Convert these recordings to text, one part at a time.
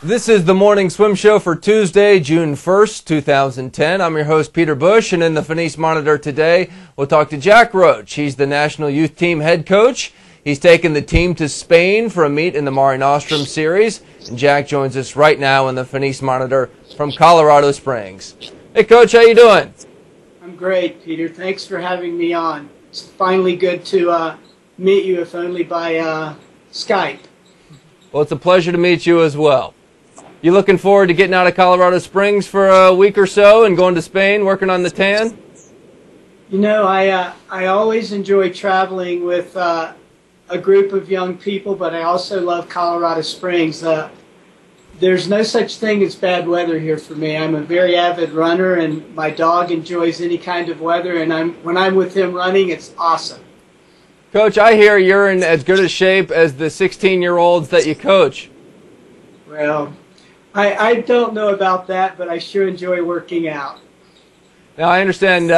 This is the Morning Swim Show for Tuesday, June 1st, 2010. I'm your host, Peter Bush, and in the Phoenix Monitor today, we'll talk to Jack Roach. He's the National Youth Team head coach. He's taken the team to Spain for a meet in the Mare Nostrum series, and Jack joins us right now in the Phoenix Monitor from Colorado Springs. Hey, Coach, how you doing? I'm great, Peter. Thanks for having me on. It's finally good to meet you, if only by Skype. Well, it's a pleasure to meet you as well. You looking forward to getting out of Colorado Springs for a week or so and going to Spain, working on the tan? You know, I always enjoy traveling with a group of young people, but I also love Colorado Springs. There's no such thing as bad weather here for me. I'm a very avid runner, and my dog enjoys any kind of weather, and when I'm with him running, it's awesome. Coach, I hear you're in as good a shape as the 16-year-olds that you coach. Well, I don't know about that, but I sure enjoy working out. Now, I understand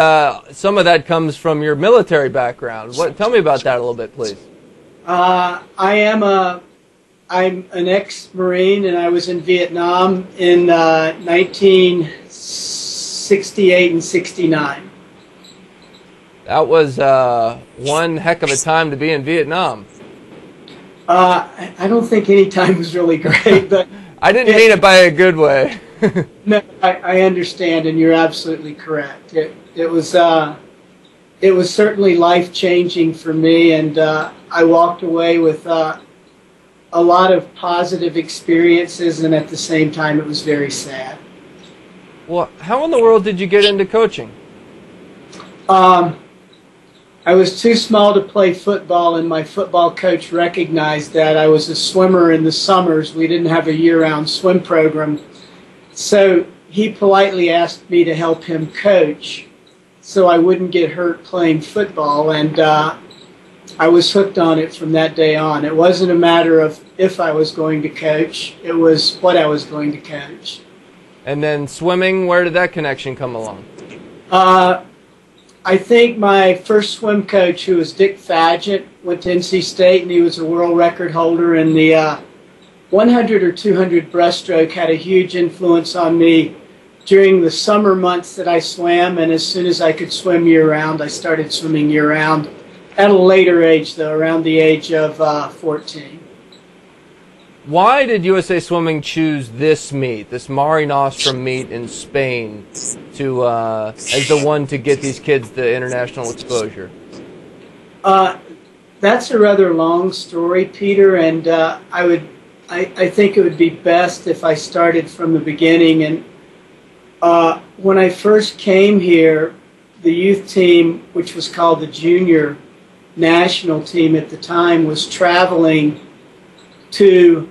some of that comes from your military background. Tell me about that a little bit, please. I'm an ex-Marine, and I was in Vietnam in 1968 and 69. That was one heck of a time to be in Vietnam. I don't think any time was really great, but I didn't mean it by a good way. No, I understand, and you're absolutely correct. It was certainly life-changing for me, and I walked away with a lot of positive experiences, and at the same time, it was very sad. Well, how in the world did you get into coaching? I was too small to play football, and my football coach recognized that. I was a swimmer in the summers. We didn't have a year-round swim program. So he politely asked me to help him coach so I wouldn't get hurt playing football, and I was hooked on it from that day on. It wasn't a matter of if I was going to coach, it was what I was going to coach. And then swimming, where did that connection come along? I think my first swim coach, who was Dick Fadgett, went to NC State, and he was a world record holder in the 100 or 200 breaststroke, had a huge influence on me during the summer months that I swam, and as soon as I could swim year-round, I started swimming year-round at a later age, though, around the age of 14. Why did USA Swimming choose this meet, this Mare Nostrum meet in Spain, to as the one to get these kids the international exposure? That's a rather long story, Peter, and I think it would be best if I started from the beginning. And when I first came here, the youth team, which was called the junior national team at the time, was traveling to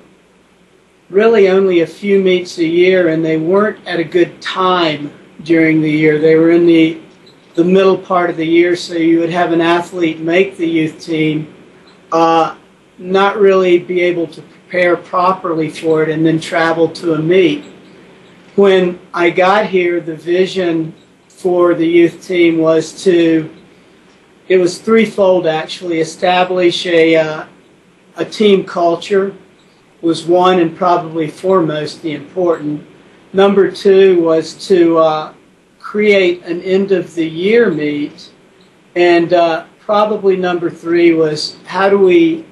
really only a few meets a year, and they weren't at a good time during the year. They were in the middle part of the year, so you would have an athlete make the youth team, not really be able to prepare properly for it, and then travel to a meet. When I got here, the vision for the youth team was it was threefold actually. Establish a team culture was one, and probably foremost the important. Number two was to create an end-of-the-year meet, and probably number three was how do we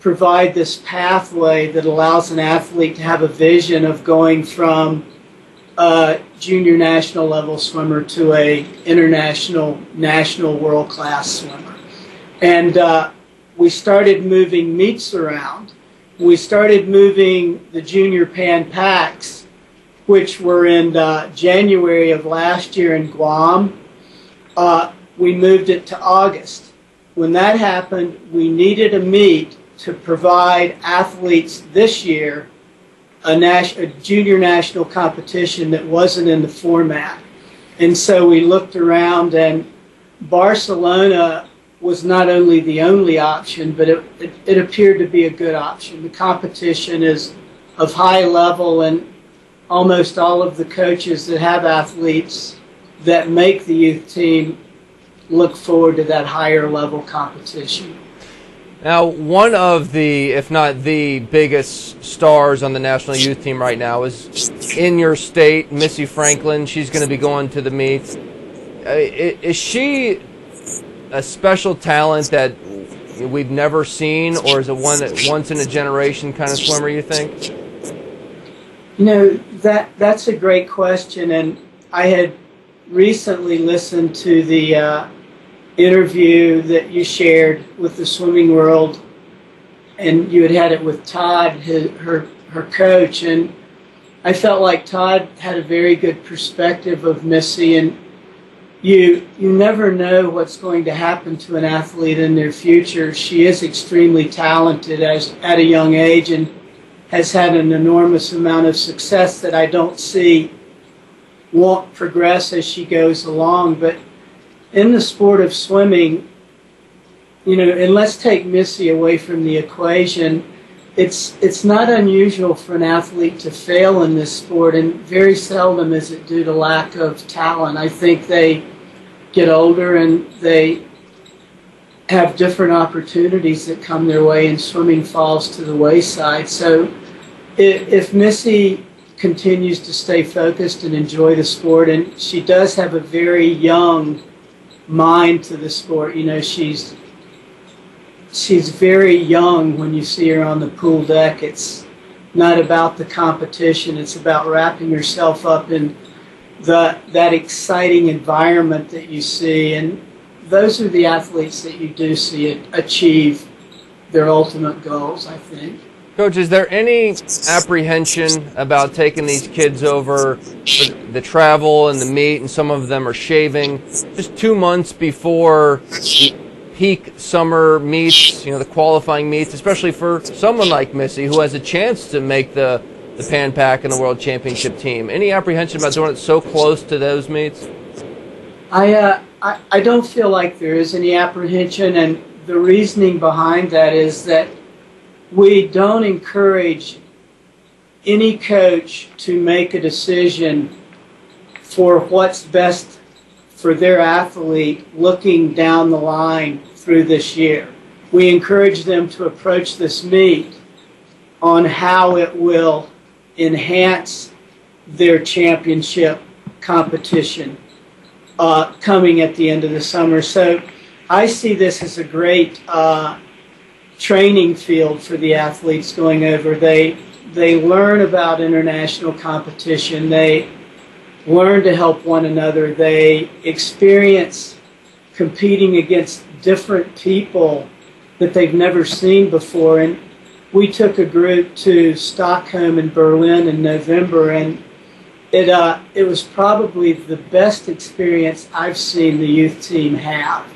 provide this pathway that allows an athlete to have a vision of going from a junior national level swimmer to a international, national world-class swimmer. And we started moving meets around. We started moving the Junior Pan Pacs, which were in January of last year in Guam. We moved it to August. When that happened, we needed a meet to provide athletes this year a junior national competition that wasn't in the format. And so we looked around, and Barcelona was not only the only option, but it appeared to be a good option. The competition is of high level, and almost all of the coaches that have athletes that make the youth team look forward to that higher level competition. Now, one of the, if not the biggest stars on the national youth team right now is in your state, Missy Franklin. She's going to be going to the meets. Is she a special talent that we've never seen, or is it one that once in a generation kind of swimmer, you think? You know, that's a great question, and I had recently listened to the interview that you shared with the Swimming World, and you had it with Todd, her coach, and I felt like Todd had a very good perspective of Missy, and you never know what's going to happen to an athlete in their future. She is extremely talented at a young age and has had an enormous amount of success that I don't see won't progress as she goes along. But in the sport of swimming, you know, and let's take Missy away from the equation, it's not unusual for an athlete to fail in this sport, and very seldom is it due to lack of talent. I think they get older and they have different opportunities that come their way, and swimming falls to the wayside. So if Missy continues to stay focused and enjoy the sport, and she does have a very young mind to the sport. You know, she's very young when you see her on the pool deck. It's not about the competition. It's about wrapping yourself up in that exciting environment that you see. And those are the athletes that you do see achieve their ultimate goals, I think. Coach, is there any apprehension about taking these kids over for the travel and the meet, and some of them are shaving just 2 months before the peak summer meets, you know, the qualifying meets, especially for someone like Missy who has a chance to make the Pan Pac and the World Championship team? Any apprehension about doing it so close to those meets? I don't feel like there is any apprehension, and the reasoning behind that is that we don't encourage any coach to make a decision for what's best for their athlete looking down the line through this year. We encourage them to approach this meet on how it will enhance their championship competition coming at the end of the summer. So I see this as a great training field for the athletes going over. They learn about international competition. They learn to help one another. They experience competing against different people that they've never seen before. And we took a group to Stockholm and Berlin in November, and it was probably the best experience I've seen the youth team have.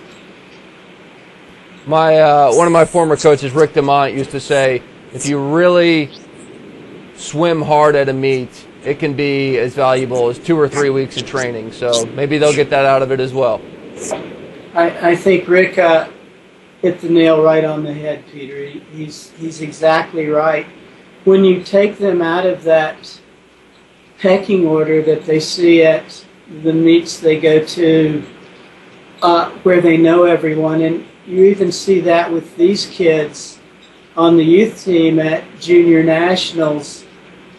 One of my former coaches, Rick DeMont, used to say, if you really swim hard at a meet, it can be as valuable as 2 or 3 weeks of training. So maybe they'll get that out of it as well. I think Rick hit the nail right on the head, Peter. He's exactly right. When you take them out of that pecking order that they see at the meets they go to, where they know everyone, and you even see that with these kids on the youth team at junior nationals,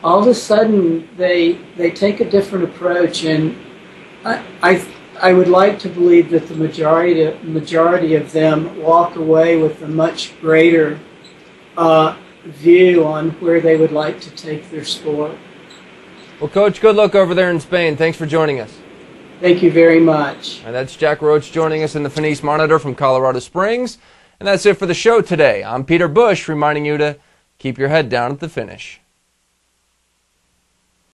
all of a sudden they take a different approach, and I would like to believe that the majority of them walk away with a much greater view on where they would like to take their sport. Well, Coach, good luck over there in Spain. Thanks for joining us. Thank you very much. And that's Jack Roach joining us in the Fenice Monitor from Colorado Springs. And that's it for the show today. I'm Peter Bush, reminding you to keep your head down at the finish.